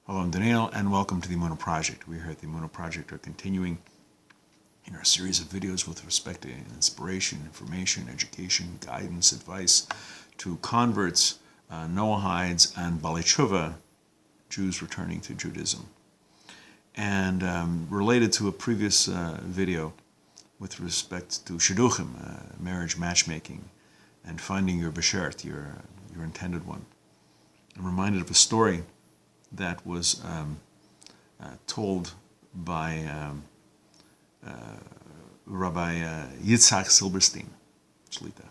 Hello, I'm Daniel, and welcome to the Emunah Project. We here at the Emunah Project are continuing in our series of videos with respect to inspiration, information, education, guidance, advice to converts, Noahides, and Baalei Tshuva, Jews returning to Judaism. And related to a previous video with respect to Shidduchim, marriage matchmaking, and finding your Behshert, your intended one. I'm reminded of a story that was told by Rabbi Yitzhak Zilberstein, Shlita.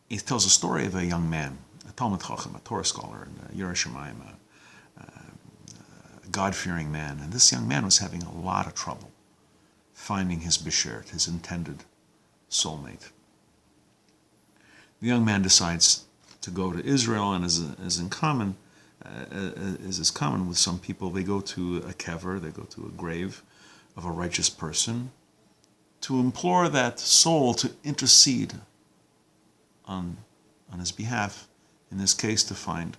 He tells a story of a young man, a Talmud Chacham, a Torah scholar, and a Yerushalayim, a God-fearing man. And this young man was having a lot of trouble finding his Behshert, his intended soulmate. The young man decides to go to Israel, and as is common with some people, they go to a kever, they go to a grave of a righteous person to implore that soul to intercede on his behalf, in this case to find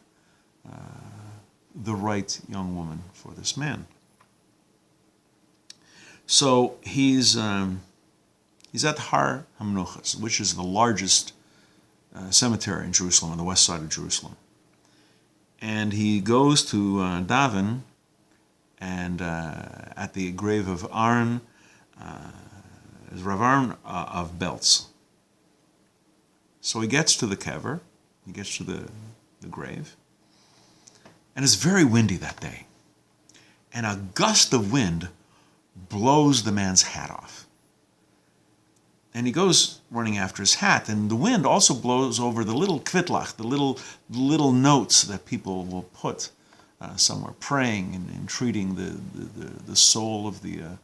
the right young woman for this man. So he's at Har HaMenuchas, which is the largest cemetery in Jerusalem, on the west side of Jerusalem. And he goes to daven, and at the grave of Aaron, Aaron of Belz. So he gets to the kever, he gets to the grave, and it's very windy that day. And a gust of wind blows the man's hat off. And he goes running after his hat, and the wind also blows over the little kvitlach, the little notes that people will put somewhere, praying and entreating the soul of the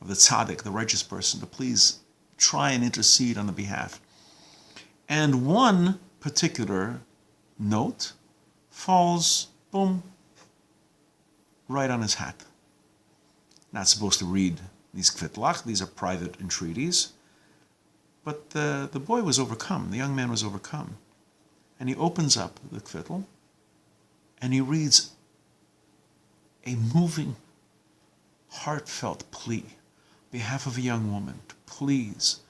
tzaddik, the righteous person, to please try and intercede on the behalf. And one particular note falls, boom, right on his hat. Not supposed to read these kvitlach; these are private entreaties. But the boy was overcome, the young man was overcome. And he opens up the kvittel, and he reads a moving, heartfelt plea on behalf of a young woman to please,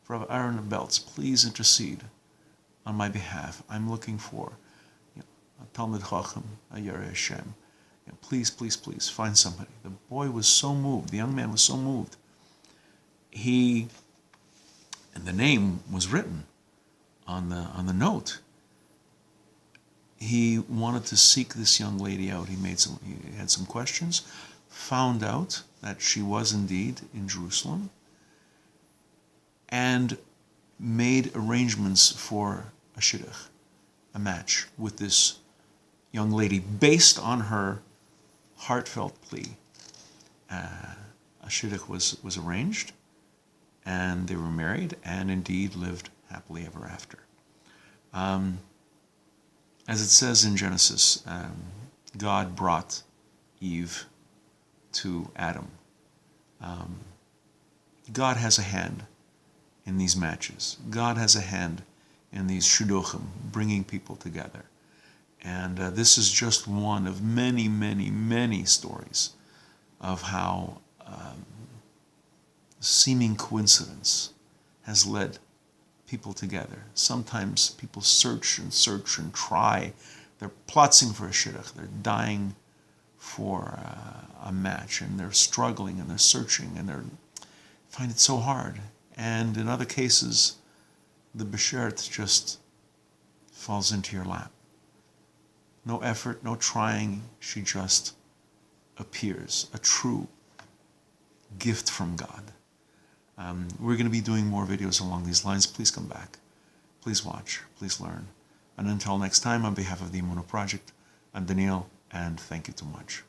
for Aaron of Belz, please intercede on my behalf. I'm looking for a Talmud Chacham, a Yerei Hashem. Please, please, please, find somebody. The boy was so moved, the young man was so moved. And the name was written on the note. He wanted to seek this young lady out. He had some questions, found out that she was indeed in Jerusalem, and made arrangements for a shidduch, a match with this young lady based on her heartfelt plea. A shidduch was arranged, and they were married, and indeed lived happily ever after. As it says in Genesis, God brought Eve to Adam. God has a hand in these matches. God has a hand in these shidduchim, bringing people together. And this is just one of many, many, many stories of how seeming coincidence has led people together. Sometimes people search and try. They're plotting for a shidduch. They're dying for a match, and they're struggling and they're searching and they find it so hard. And in other cases, the Behshert just falls into your lap. No effort, no trying. She just appears, a true gift from God. We're going to be doing more videos along these lines. Please come back. Please watch. Please learn. And until next time, on behalf of the Emunah Project, I'm Daniel, and thank you too much.